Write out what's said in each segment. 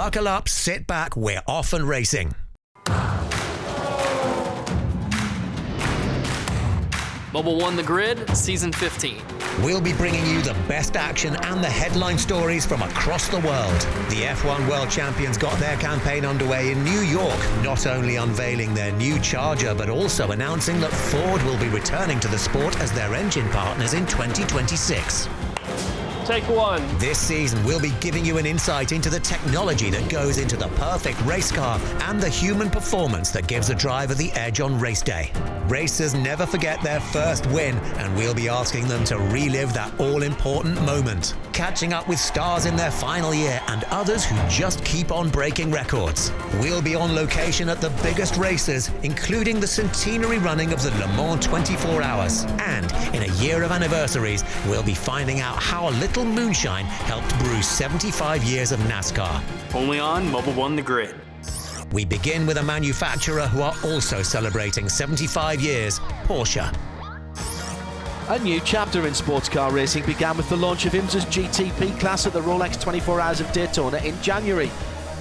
Buckle up, sit back, we're off and racing. Mobil won the grid, season 15. We'll be bringing you the best action and the headline stories from across the world. The F1 World Champions got their campaign underway in New York, not only unveiling their new Charger, but also announcing that Ford will be returning to the sport as their engine partners in 2026. Take one. This season, we'll be giving you an insight into the technology that goes into the perfect race car and the human performance that gives a driver the edge on race day. Racers never forget their first win, and we'll be asking them to relive that all-important moment. Catching up with stars in their final year and others who just keep on breaking records. We'll be on location at the biggest races, including the centenary running of the Le Mans 24 Hours. And in a year of anniversaries, we'll be finding out how a little moonshine helped brew 75 years of NASCAR. Only on Mobil won the grid. We begin with a manufacturer who are also celebrating 75 years, Porsche. A new chapter in sports car racing began with the launch of IMSA's GTP class at the Rolex 24 Hours of Daytona in January.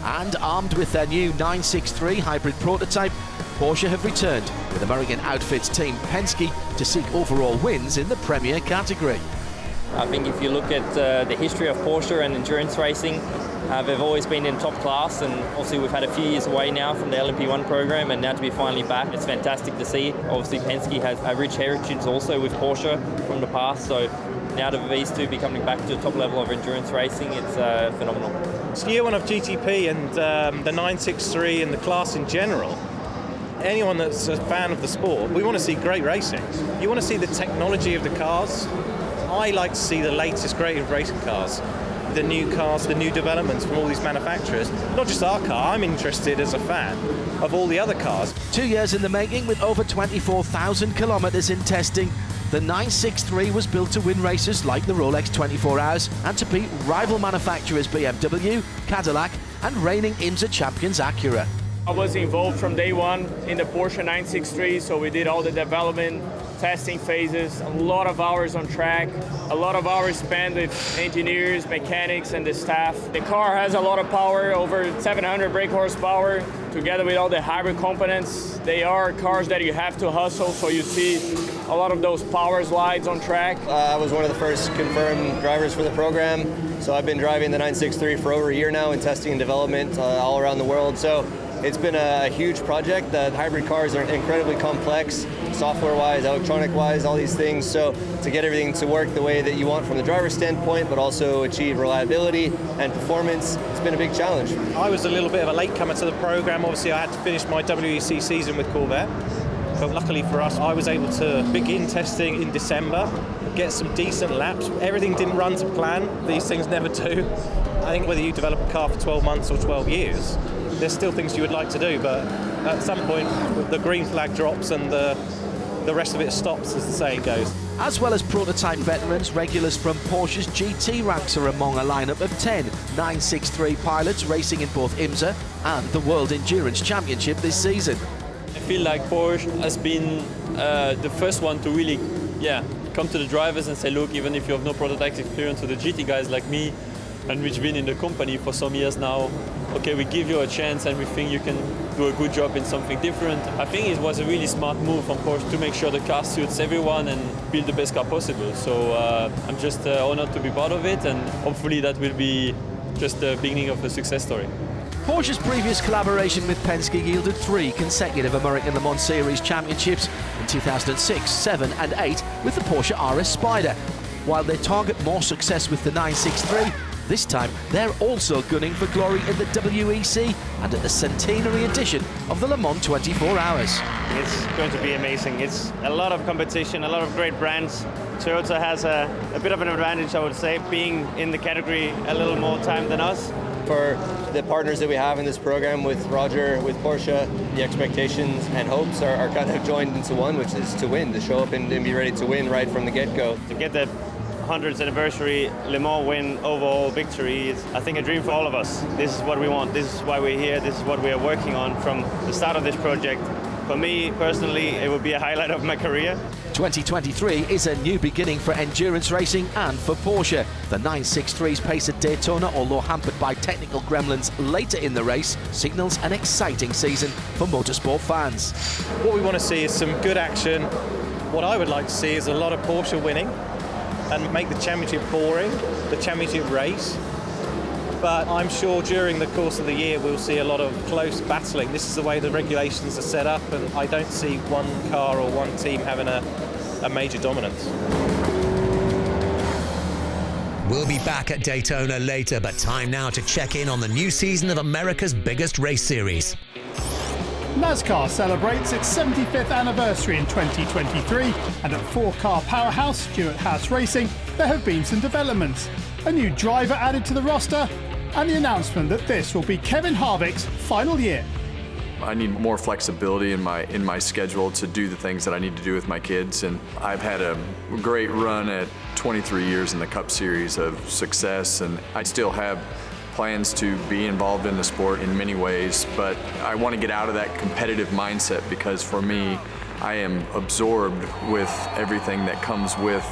And armed with their new 963 hybrid prototype, Porsche have returned with American outfits team Penske to seek overall wins in the Premier category. I think if you look at the history of Porsche and endurance racing, they've always been in top class, and obviously we've had a few years away now from the LMP1 program, and now to be finally back, it's fantastic to see. Obviously Penske has a rich heritage also with Porsche from the past, so now to these two be coming back to the top level of endurance racing, it's phenomenal. It's year one of GTP and the 963 and the class in general. Anyone that's a fan of the sport, we want to see great racing. You want to see the technology of the cars. I like to see the latest, greatest racing cars, the new developments from all these manufacturers. Not just our car, I'm interested as a fan of all the other cars. 2 years in the making with over 24,000 kilometres in testing, the 963 was built to win races like the Rolex 24 Hours and to beat rival manufacturers BMW, Cadillac and reigning IMSA champions Acura. I was involved from day one in the Porsche 963, so we did all the development, testing phases, a lot of hours on track, a lot of hours spent with engineers, mechanics, and the staff. The car has a lot of power, over 700 brake horsepower, together with all the hybrid components. They are cars that you have to hustle, so you see a lot of those power slides on track. I was one of the first confirmed drivers for the program, so I've been driving the 963 for over a year now in testing and development all around the world. So it's been a huge project. The hybrid cars are incredibly complex, software-wise, electronic-wise, all these things. So to get everything to work the way that you want from the driver's standpoint, but also achieve reliability and performance, it's been a big challenge. I was a little bit of a latecomer to the program. Obviously, I had to finish my WEC season with Corvette. But luckily for us, I was able to begin testing in December, get some decent laps. Everything didn't run to plan. These things never do. I think whether you develop a car for 12 months or 12 years, there's still things you would like to do, but at some point the green flag drops and the rest of it stops, as the saying goes. As well as prototype veterans, regulars from Porsche's GT ranks are among a lineup of 10 963 pilots racing in both IMSA and the World Endurance Championship this season. I feel like Porsche has been the first one to really come to the drivers and say, look, even if you have no prototype experience with the GT guys like me, and which been in the company for some years now, okay, we give you a chance and we think you can do a good job in something different. I think it was a really smart move from Porsche to make sure the car suits everyone and build the best car possible. So I'm just honored to be part of it, and hopefully that will be just the beginning of a success story. Porsche's previous collaboration with Penske yielded 3 consecutive American Le Mans Series championships in 2006, 7 and 8 with the Porsche RS Spider. While they target more success with the 963, this time they're also gunning for glory in the WEC and at the centenary edition of the Le Mans 24 Hours. It's going to be amazing. It's a lot of competition, a lot of great brands. Toyota has a bit of an advantage, I would say, being in the category a little more time than us. For the partners that we have in this program with Roger, with Porsche, the expectations and hopes are kind of joined into one, which is to win, to show up and be ready to win right from the get-go. To get the 100th anniversary Le Mans win overall victory is, I think, a dream for all of us. This is what we want. This is why we're here. This is what we are working on from the start of this project. For me, personally, it would be a highlight of my career. 2023 is a new beginning for endurance racing and for Porsche. The 963's pace at Daytona, although hampered by technical gremlins later in the race, signals an exciting season for motorsport fans. What we want to see is some good action. What I would like to see is a lot of Porsche winning and make the championship boring, the championship race. But I'm sure during the course of the year we'll see a lot of close battling. This is the way the regulations are set up, and I don't see one car or one team having a major dominance. We'll be back at Daytona later, but time now to check in on the new season of America's biggest race series. NASCAR celebrates its 75th anniversary in 2023, and at four-car powerhouse Stewart-Haas Racing, there have been some developments. A new driver added to the roster, and the announcement that this will be Kevin Harvick's final year. I need more flexibility in my schedule to do the things that I need to do with my kids, and I've had a great run at 23 years in the Cup Series of success, and I still have plans to be involved in the sport in many ways, but I want to get out of that competitive mindset because for me, I am absorbed with everything that comes with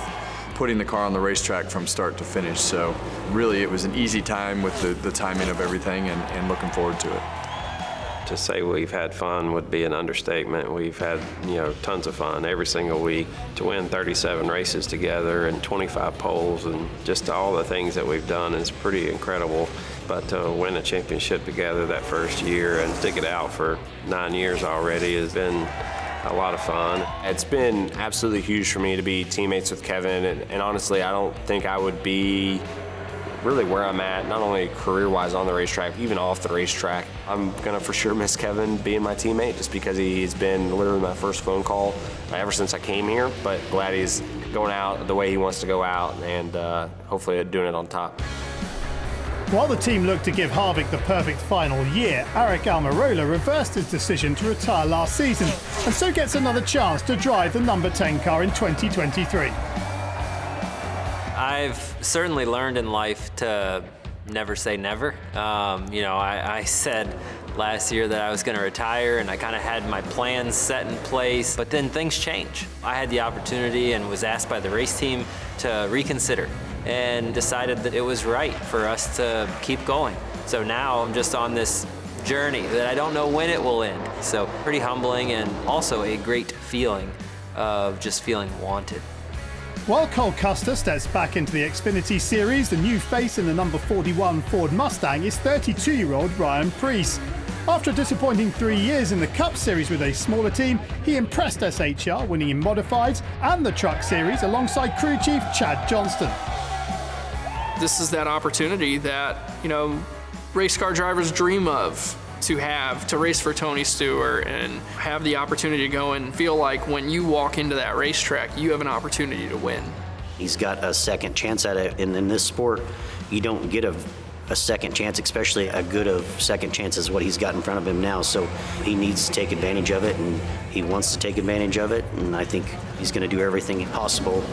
putting the car on the racetrack from start to finish. So really it was an easy time with the timing of everything and looking forward to it. To say we've had fun would be an understatement. We've had, tons of fun every single week. To win 37 races together and 25 poles and just all the things that we've done is pretty incredible. But to win a championship together that first year and stick it out for 9 years already has been a lot of fun. It's been absolutely huge for me to be teammates with Kevin, and honestly, I don't think I would be really where I'm at, not only career-wise on the racetrack, even off the racetrack. I'm gonna for sure miss Kevin being my teammate just because he's been literally my first phone call ever since I came here, but glad he's going out the way he wants to go out and hopefully doing it on top. While the team looked to give Harvick the perfect final year, Aric Almirola reversed his decision to retire last season and so gets another chance to drive the number 10 car in 2023. I've certainly learned in life to never say never. I said last year that I was going to retire and I kind of had my plans set in place, but then things change. I had the opportunity and was asked by the race team to reconsider and decided that it was right for us to keep going. So now I'm just on this journey that I don't know when it will end. So pretty humbling and also a great feeling of just feeling wanted. While Cole Custer steps back into the Xfinity Series, the new face in the number 41 Ford Mustang is 32-year-old Ryan Preece. After a disappointing 3 years in the Cup Series with a smaller team, he impressed SHR, winning in Modifieds and the Truck Series alongside crew chief Chad Johnston. This is that opportunity that, race car drivers dream of, to race for Tony Stewart and have the opportunity to go and feel like when you walk into that racetrack, you have an opportunity to win. He's got a second chance at it, and in this sport, you don't get a second chance, especially a good of second chance as what he's got in front of him now. So he needs to take advantage of it, and he wants to take advantage of it, and I think he's going to do everything possible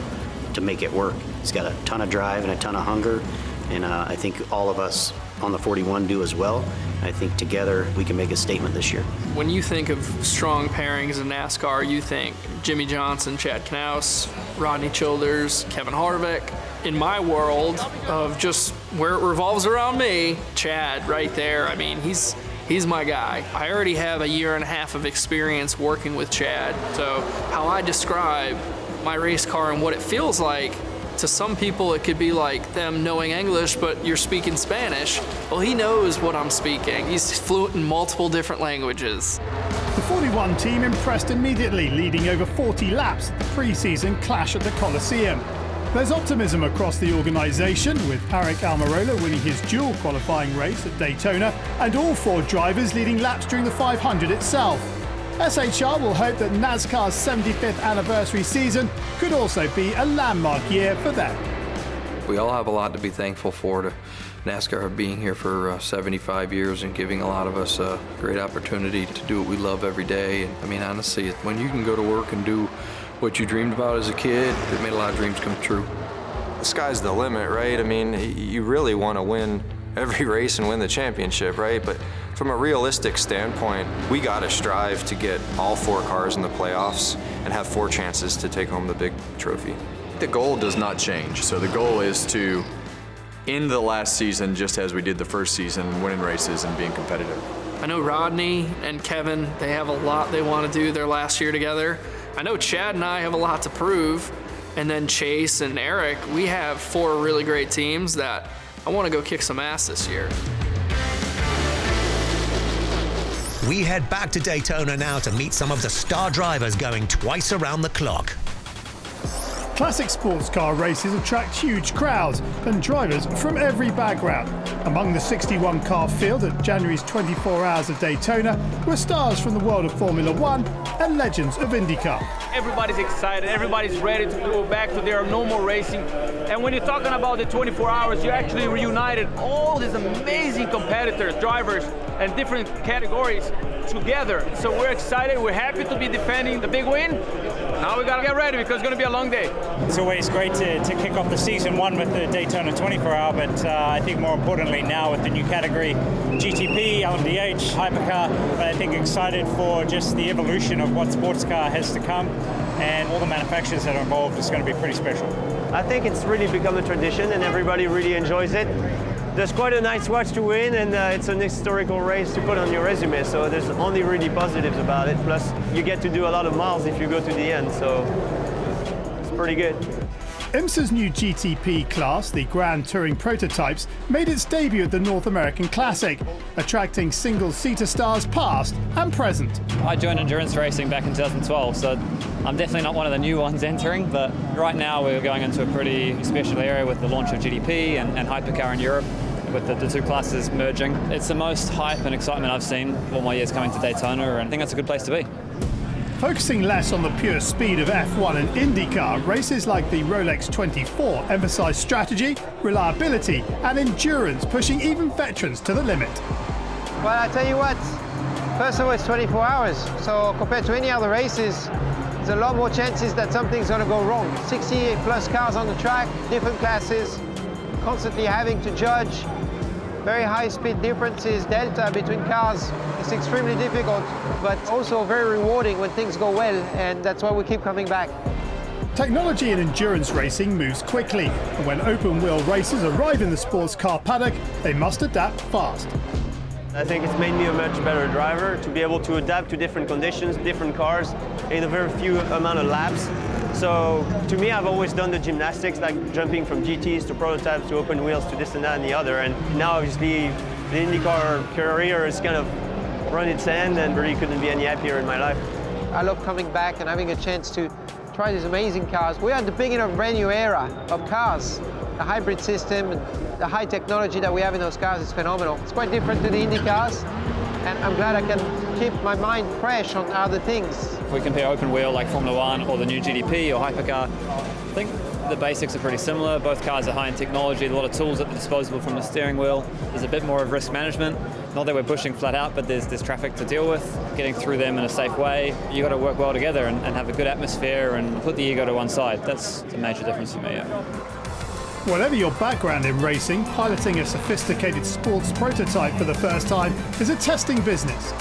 to make it work. He's got a ton of drive and a ton of hunger, and I think all of us on the 41 do as well. I think together we can make a statement this year. When you think of strong pairings in NASCAR, you think Jimmy Johnson, Chad Knaus, Rodney Childers, Kevin Harvick. In my world of just where it revolves around me, Chad right there, he's my guy. I already have a year and a half of experience working with Chad, so how I describe my race car and what it feels like, to some people it could be like them knowing English but you're speaking Spanish. Well, he knows what I'm speaking. He's fluent in multiple different languages. The 41 team impressed immediately, leading over 40 laps at the pre-season clash at the Coliseum. There's optimism across the organisation, with Aric Almirola winning his dual qualifying race at Daytona and all four drivers leading laps during the 500 itself. SHR will hope that NASCAR's 75th anniversary season could also be a landmark year for them. We all have a lot to be thankful for, to NASCAR being here for 75 years and giving a lot of us a great opportunity to do what we love every day. Honestly, when you can go to work and do what you dreamed about as a kid, it made a lot of dreams come true. The sky's the limit, right? You really want to win every race and win the championship, right? But from a realistic standpoint, we got to strive to get all 4 cars in the playoffs and have 4 chances to take home the big trophy. The goal does not change. So the goal is to end the last season just as we did the first season, winning races and being competitive. I know Rodney and Kevin, they have a lot they want to do their last year together. I know Chad and I have a lot to prove. And then Chase and Eric, we have 4 really great teams that I want to go kick some ass this year. We head back to Daytona now to meet some of the star drivers going twice around the clock. Classic sports car races attract huge crowds and drivers from every background. Among the 61 car field at January's 24 Hours of Daytona were stars from the world of Formula One and legends of IndyCar. Everybody's excited, everybody's ready to go back to their normal racing. And when you're talking about the 24 hours, you actually reunited all these amazing competitors, drivers, and different categories together. So we're excited, we're happy to be defending the big win. Now we gotta get ready because it's gonna be a long day. It's always great to kick off the season one with the Daytona 24 hour, but I think more importantly now with the new category, GTP, LMDH, hypercar, but I think excited for just the evolution of what sports car has to come and all the manufacturers that are involved. It's going to be pretty special. I think it's really become a tradition and everybody really enjoys it. There's quite a nice watch to win, and it's an historical race to put on your resume, so there's only really positives about it. Plus, you get to do a lot of miles if you go to the end, so it's pretty good. IMSA's new GTP class, the Grand Touring Prototypes, made its debut at the North American Classic, attracting single-seater stars past and present. I joined endurance racing back in 2012, so I'm definitely not one of the new ones entering, but right now we're going into a pretty special area with the launch of GTP and hypercar in Europe, with the 2 classes merging. It's the most hype and excitement I've seen all my years coming to Daytona, and I think that's a good place to be. Focusing less on the pure speed of F1 and IndyCar, races like the Rolex 24 emphasize strategy, reliability and endurance, pushing even veterans to the limit. Well, I tell you what, first of all, it's 24 hours, so compared to any other races, there's a lot more chances that something's going to go wrong. 60 plus cars on the track, different classes, constantly having to judge, very high speed differences, delta between cars. It's extremely difficult, but also very rewarding when things go well, and that's why we keep coming back. Technology in endurance racing moves quickly, and when open-wheel racers arrive in the sports car paddock, they must adapt fast. I think it's made me a much better driver to be able to adapt to different conditions, different cars, in a very few amount of laps. So to me, I've always done the gymnastics, like jumping from GTs to prototypes to open wheels to this and that and the other. And now obviously the IndyCar career has kind of run its end and really couldn't be any happier in my life. I love coming back and having a chance to try these amazing cars. We're at the beginning of a brand new era of cars. The hybrid system and the high technology that we have in those cars is phenomenal. It's quite different to the Indy cars, and I'm glad I can keep my mind fresh on other things. If we compare open wheel like Formula One or the new GTP or hypercar, I think the basics are pretty similar. Both cars are high in technology, a lot of tools at the disposal from the steering wheel. There's a bit more of risk management. Not that we're pushing flat out, but there's traffic to deal with. Getting through them in a safe way. You got to work well together and have a good atmosphere and put the ego to one side. That's a major difference for me, yeah. Whatever your background in racing, piloting a sophisticated sports prototype for the first time is a testing business.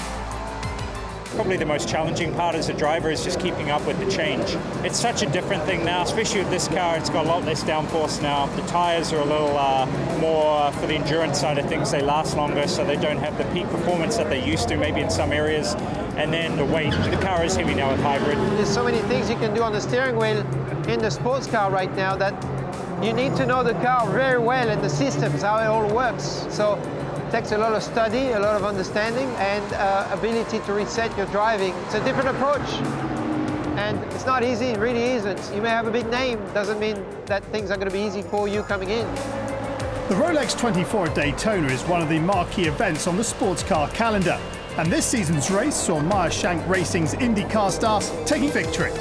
Probably the most challenging part as a driver is just keeping up with the change. It's such a different thing now, especially with this car. It's got a lot less downforce now. The tires are a little more for the endurance side of things. They last longer, so they don't have the peak performance that they used to, maybe in some areas. And then the weight. The car is heavy now with hybrid. There's so many things you can do on the steering wheel in the sports car right now that you need to know the car very well and the systems, how it all works. So it takes a lot of study, a lot of understanding, and ability to reset your driving. It's a different approach. And it's not easy, it really isn't. You may have a big name, doesn't mean that things are going to be easy for you coming in. The Rolex 24 at Daytona is one of the marquee events on the sports car calendar. And this season's race saw Meyer-Shank Racing's IndyCar stars taking victory.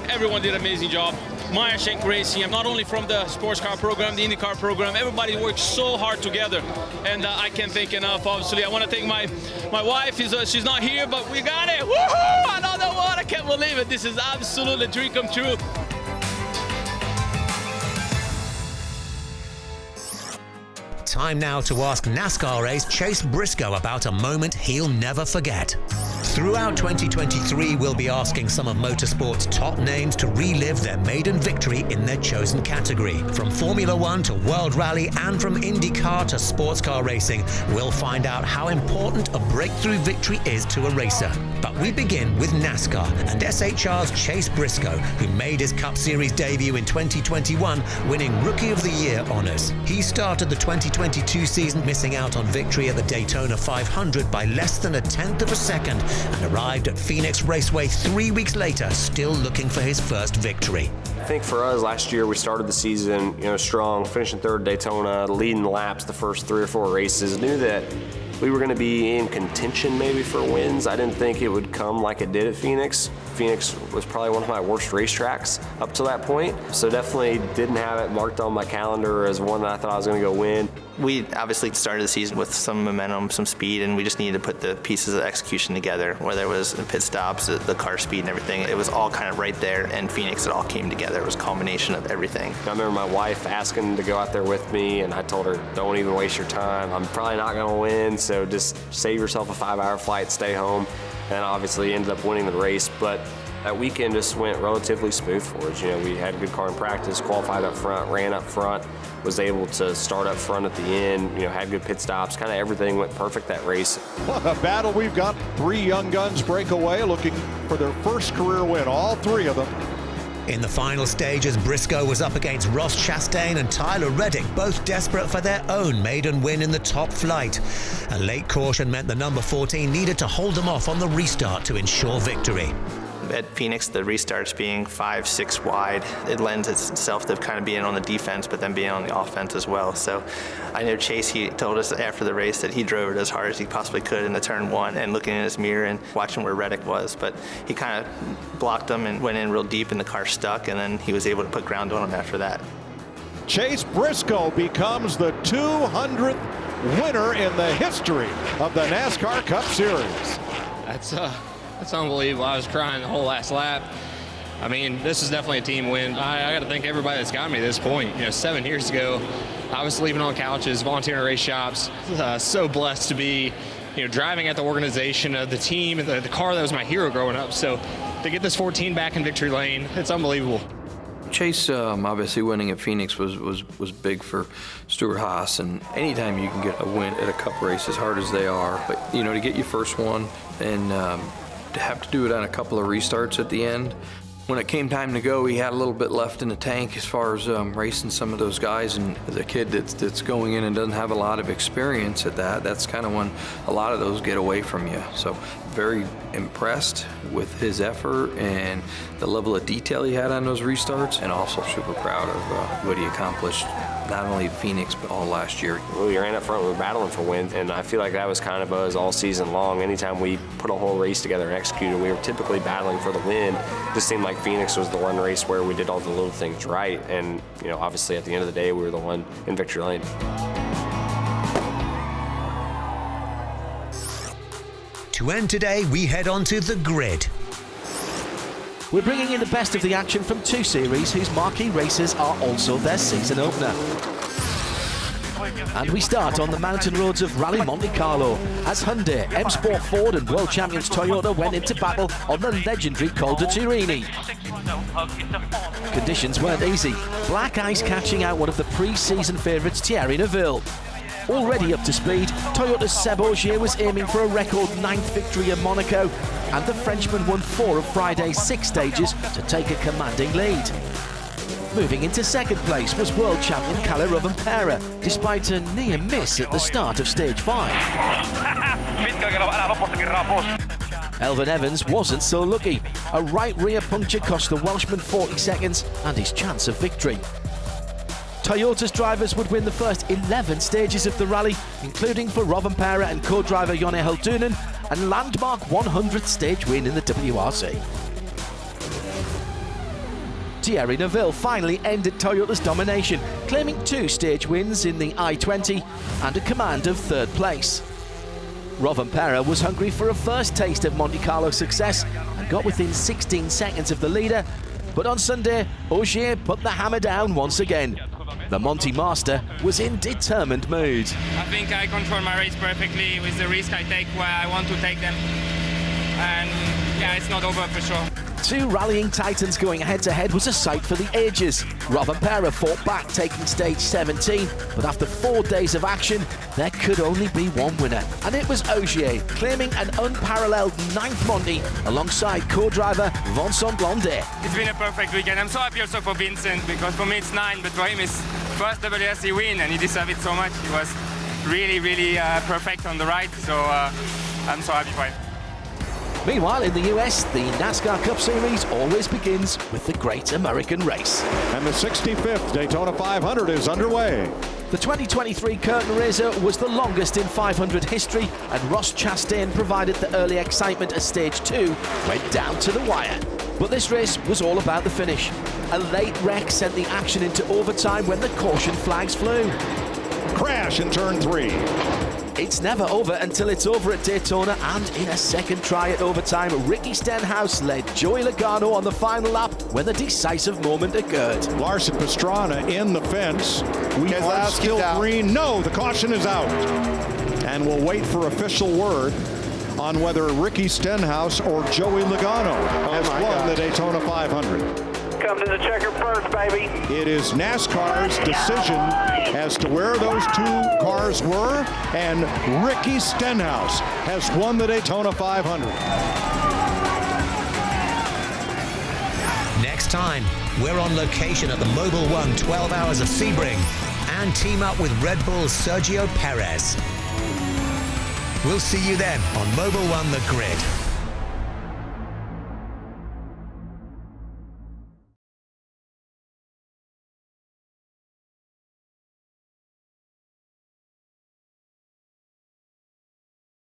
Everyone did an amazing job. Meyer-Shank Racing, not only from the sports car program, the IndyCar program, everybody worked so hard together, and I can't thank enough. Obviously, I want to thank my wife. She's not here, but we got it. Woohoo! Another one! I can't believe it. This is absolutely a dream come true. Time now to ask NASCAR ace Chase Briscoe about a moment he'll never forget. Throughout 2023, we'll be asking some of motorsport's top names to relive their maiden victory in their chosen category. From Formula One to World Rally and from IndyCar to sports car racing, we'll find out how important a breakthrough victory is to a racer. But we begin with NASCAR and SHR's Chase Briscoe, who made his Cup Series debut in 2021, winning Rookie of the Year honors. He started the 2022 season missing out on victory at the Daytona 500 by less than a tenth of a second, and arrived at Phoenix Raceway 3 weeks later, still looking for his first victory. I think for us last year, we started the season, strong, finishing third at Daytona, leading the laps the first 3 or 4 races. Knew that we were going to be in contention maybe for wins. I didn't think it would come like it did at Phoenix. Phoenix was probably one of my worst racetracks up to that point, so definitely didn't have it marked on my calendar as one that I thought I was going to go win. We obviously started the season with some momentum, some speed, and we just needed to put the pieces of execution together, whether it was pit stops, the car speed and everything. It was all kind of right there in Phoenix. It all came together. It was a combination of everything. I remember my wife asking to go out there with me, and I told her, don't even waste your time. I'm probably not going to win, so just save yourself a 5-hour flight, stay home. And obviously ended up winning the race, but that weekend just went relatively smooth for us. We had a good car in practice, qualified up front, ran up front, was able to start up front at the end, had good pit stops, kind of everything went perfect that race. What a battle we've got. 3 young guns break away looking for their first career win, all 3 of them. In the final stages, Briscoe was up against Ross Chastain and Tyler Reddick, both desperate for their own maiden win in the top flight. A late caution meant the number 14 needed to hold them off on the restart to ensure victory. At Phoenix, the restarts being 5-6 wide, it lends itself to kind of being on the defense, but then being on the offense as well. So I know Chase, he told us after the race that he drove it as hard as he possibly could in the turn 1 and looking in his mirror and watching where Reddick was. But he kind of blocked him and went in real deep and the car stuck, and then he was able to put ground on him after that. Chase Briscoe becomes the 200th winner in the history of the NASCAR Cup Series. That's unbelievable. I was crying the whole last lap. I mean, this is definitely a team win. I got to thank everybody that's got me to this point. 7 years ago, I was sleeping on couches, volunteering at race shops. So blessed to be, driving at the organization of the team, the car that was my hero growing up. So to get this 14 back in victory lane, it's unbelievable. Chase, obviously winning at Phoenix was big for Stewart-Haas, and anytime you can get a win at a cup race, as hard as they are, but to get your first one and to have to do it on a couple of restarts at the end. When it came time to go, he had a little bit left in the tank as far as racing some of those guys, and the kid that's going in and doesn't have a lot of experience at that's kind of when a lot of those get away from you. So very impressed with his effort and the level of detail he had on those restarts, and also super proud of what he accomplished, not only Phoenix, but all last year. We ran up front, we were battling for wins, and I feel like that was kind of us all season long. Anytime we put a whole race together and executed, we were typically battling for the win. It just seemed like Phoenix was the one race where we did all the little things right, and obviously at the end of the day, we were the one in victory lane. To end today, we head on to the grid. We're bringing in the best of the action from 2 series whose marquee races are also their season opener. And we start on the mountain roads of Rally Monte Carlo as Hyundai, M Sport Ford and world champions Toyota went into battle on the legendary Col de Turini. Conditions weren't easy. Black ice catching out one of the pre-season favourites Thierry Neuville. Already up to speed, Toyota's Seb Ogier was aiming for a record 9th victory in Monaco, and the Frenchman won 4 of Friday's 6 stages to take a commanding lead. Moving into second place was world champion Kalle Rovanperä, despite a near miss at the start of stage 5. Elfyn Evans wasn't so lucky. A right rear puncture cost the Welshman 40 seconds and his chance of victory. Toyota's drivers would win the first 11 stages of the rally, including for Rovanperä and co-driver Jonne Hiltunen, and landmark 100th stage win in the WRC. Thierry Neuville finally ended Toyota's domination, claiming 2 stage wins in the I-20 and a command of 3rd place. Rovanperä was hungry for a first taste of Monte Carlo success and got within 16 seconds of the leader, but on Sunday, Ogier put the hammer down once again. The Monte Master was in determined mood. I think I control my race perfectly with the risk I take where I want to take them. And yeah, it's not over for sure. Two rallying titans going head-to-head was a sight for the ages. Rovanperä fought back, taking stage 17, but after 4 days of action, there could only be one winner. And it was Ogier, claiming an unparalleled 9th Monte alongside co-driver Vincent Blondet. It's been a perfect weekend. I'm so happy also for Vincent, because for me it's 9, but for him it's first WRC win, and he deserved it so much. He was really, really perfect on the ride, so I'm so happy for him. Meanwhile, in the US, the NASCAR Cup Series always begins with the Great American Race. And the 65th Daytona 500 is underway. The 2023 curtain raiser was the longest in 500 history, and Ross Chastain provided the early excitement as Stage 2 went down to the wire. But this race was all about the finish. A late wreck sent the action into overtime when the caution flags flew. Crash in turn 3. It's never over until it's over at Daytona, and in a second try at overtime, Ricky Stenhouse led Joey Logano on the final lap when the decisive moment occurred. Larson Pastrana in the fence. We are still green. No, the caution is out. And we'll wait for official word on whether Ricky Stenhouse or Joey Logano has won the Daytona 500. Come to the checker first, baby. It is NASCAR's decision as to where those two cars were, and Ricky Stenhouse has won the Daytona 500. Next time, we're on location at the Mobil 1 12 Hours of Sebring and team up with Red Bull's Sergio Perez. We'll see you then on Mobil 1 The Grid.